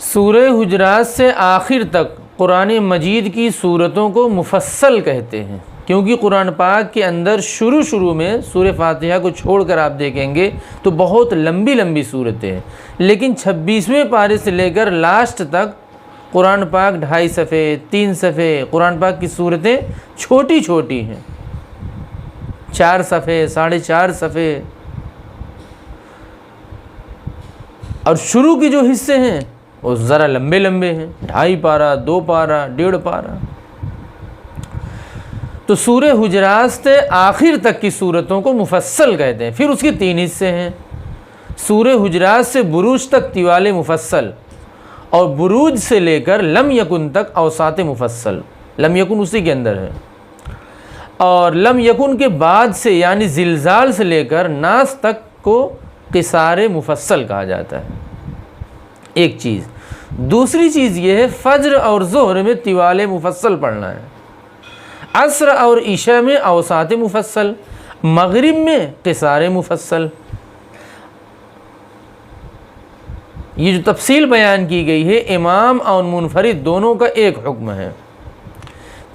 सूरह हुजरात से आखिर तक कुरान मजीद की सूरतों को मुफस्सल कहते हैं, क्योंकि कुरान पाक के अंदर शुरू में सूरह फातिहा को छोड़कर आप देखेंगे तो बहुत लंबी लंबी सूरतें हैं, लेकिन 26वें पारे से लेकर लास्ट तक कुरान पाक 2.5 सफ़े 3 सफ़े कुरान पाक की सूरतें छोटी छोटी हैं, 4 सफ़े 4.5 सफ़े। और शुरू के जो हिस्से हैं वो ज़रा लंबे लंबे हैं, 2.5 पारा 2 पारा 1.5 पारा। तो सूरह हुजरात से आखिर तक की सूरतों को मुफस्सल कहते हैं। फिर उसके 3 हिस्से हैं। सूरह हुजरात से बुरूज तक तिवाले मुफस्सल, और बुरूज से लेकर लम यकुन तक औसात मुफस्सल। लम यकुन उसी के अंदर है। और लम यकुन के बाद से यानी जिलजाल से लेकर नास तक को क़िसार मुफस्सल कहा जाता है। एक चीज़। दूसरी चीज़ ये है फ़ज्र और ज़ोहर में तिवाले मुफस्सल पढ़ना है, अस्र और इशा में औसात मुफस्सल, मगरिब में क़िसार मुफस्सल। ये जो तफसील बयान की गई है इमाम और मुनफरिद दोनों का एक हुक्म है।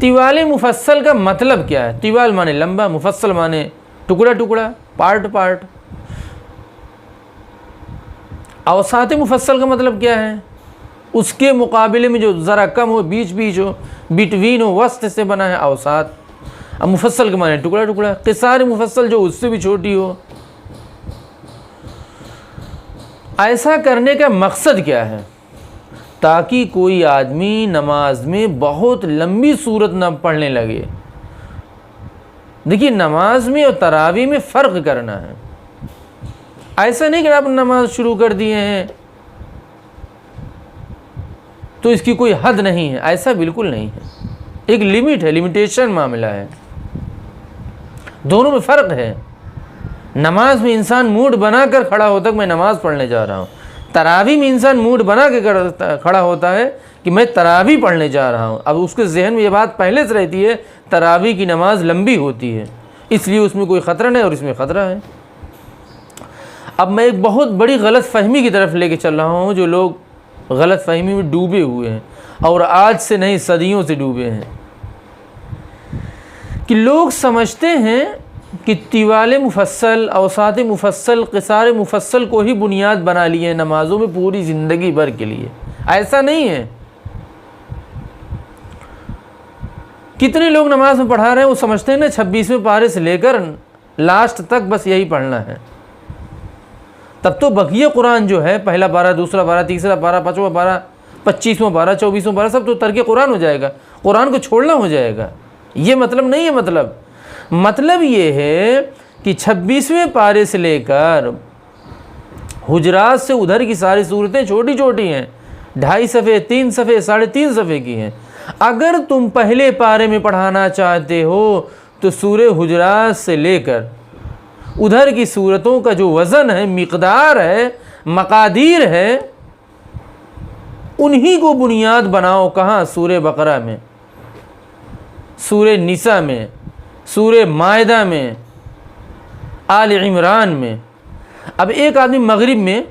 तिवाले मुफस्सल का मतलब क्या है? तिवाल माने लंबा, मुफस्सल माने टुकड़ा टुकड़ा, पार्ट पार्ट। औसात मुफस्सल का मतलब क्या है? उसके मुकाबले में जो ज़रा कम हो, बीच बीच हो, बिटवीन हो, वस्त से बना है औसात। अब मुफस्सल के माने टुकड़ा टुकड़ा। क़िसार मुफस्सल जो उससे भी छोटी हो। ऐसा करने का मकसद क्या है? ताकि कोई आदमी नमाज में बहुत लंबी सूरत न पढ़ने लगे। देखिए, नमाज में और तरावी में फ़र्क करना है। ऐसा नहीं कि आप नमाज शुरू कर दिए हैं तो इसकी कोई हद नहीं है, ऐसा बिल्कुल नहीं है। एक लिमिट है, लिमिटेशन मामला है। दोनों में फ़र्क है। नमाज में इंसान मूड बना कर खड़ा होता है कि मैं नमाज़ पढ़ने जा रहा हूँ। तरावी में इंसान मूड बना के खड़ा होता है कि मैं तरावी पढ़ने जा रहा हूँ। अब उसके जहन में ये बात पहले से रहती है तरावी की नमाज लंबी होती है, इसलिए उसमें कोई ख़तरा नहीं और इसमें ख़तरा है। अब मैं एक बहुत बड़ी गलत फ़हमी की तरफ लेके चल रहा हूँ। जो लोग गलत फ़हमी में डूबे हुए हैं, और आज से नहीं सदियों से डूबे हैं, कि लोग समझते हैं कि तिवाले मुफस्सल, औसात मुफस्सल, क़िसार मुफस्सल को ही बुनियाद बना लिए नमाज़ों में पूरी ज़िंदगी भर के लिए। ऐसा नहीं है। कितने लोग नमाज में पढ़ा रहे हैं वो समझते हैं ना 26वें पारे से लेकर लास्ट तक बस यही पढ़ना है। तब तो बकिया कुरान जो है, पहला पारा, दूसरा पारा, तीसरा पारा, 5वां पारा, 25वां पारा, 24वां पारा, सब तो तर्क कुरान हो जाएगा, कुरान को छोड़ना हो जाएगा। ये मतलब नहीं है। मतलब ये है कि 26वें पारे से लेकर हुजरात से उधर की सारी सूरतें छोटी छोटी हैं, 2.5 सफ़े 3 सफ़े 3.5 सफ़े की हैं। अगर तुम पहले पारे में पढ़ाना चाहते हो तो सूरह हुजरात से लेकर उधर की सूरतों का जो वज़न है, मिक़दार है, मक़ादीर है, उन्हीं को बुनियाद बनाओ। कहाँ? सूरह बकरा में, सूरह निसा में, सूरह मायदा में, आल इमरान में। अब एक आदमी मगरिब में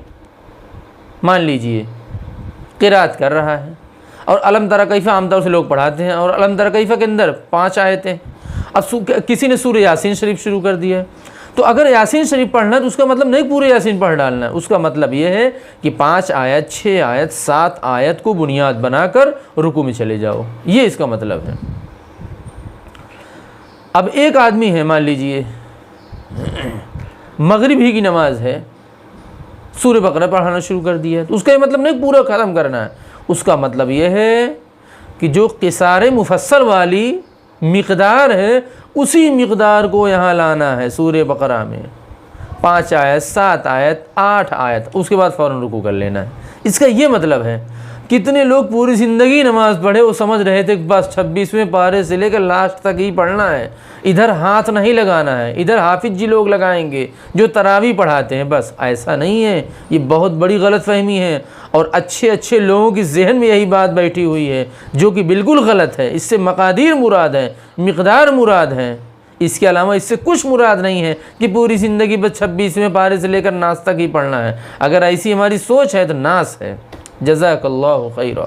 मान लीजिए क़िरात कर रहा है, और अलम तरा कैफ़ा आमतौर से लोग पढ़ाते हैं, और अलम तरा कैफ़ा के अंदर 5 आयतें। अब किसी ने सूरह यासीन शरीफ शुरू कर दिया, तो अगर यासीन शरीफ पढ़ना है तो उसका मतलब नहीं पूरे यासीन पढ़ डालना है। उसका मतलब ये है कि 5 आयत, 6 आयत, 7 आयत को बुनियाद बनाकर रुकू में चले जाओ। ये इसका मतलब है। अब एक आदमी है, मान लीजिए मगरिब ही की नमाज है, सूरह बकरा पढ़ाना शुरू कर दिया, तो उसका ये मतलब नहीं पूरा ख़त्म करना है। उसका मतलब ये है कि जो क़िसार मुफस्सल वाली मिक़दार है उसी मिक़दार को यहाँ लाना है। सूरह बकरा में 5 आयत, 7 आयत, 8 आयत, उसके बाद फ़ौरन रुकू कर लेना है। इसका ये मतलब है। कितने लोग पूरी ज़िंदगी नमाज़ पढ़े, वो समझ रहे थे कि बस 26वें पारे से लेकर लास्ट तक ही पढ़ना है, इधर हाथ नहीं लगाना है, इधर हाफिज जी लोग लगाएंगे जो तरावी पढ़ाते हैं। बस ऐसा नहीं है। ये बहुत बड़ी गलत फ़हमी है, और अच्छे अच्छे लोगों की जहन में यही बात बैठी हुई है, जो कि बिल्कुल गलत है। इससे मक़ादीर मुराद है, मिक़दार मुराद है। इसके अलावा इससे कुछ मुराद नहीं है कि पूरी ज़िंदगी बस 26वें पारे से लेकर नास तक ही पढ़ना है। अगर ऐसी हमारी सोच है तो नास है। जज़ाकल्लाहु खैरा।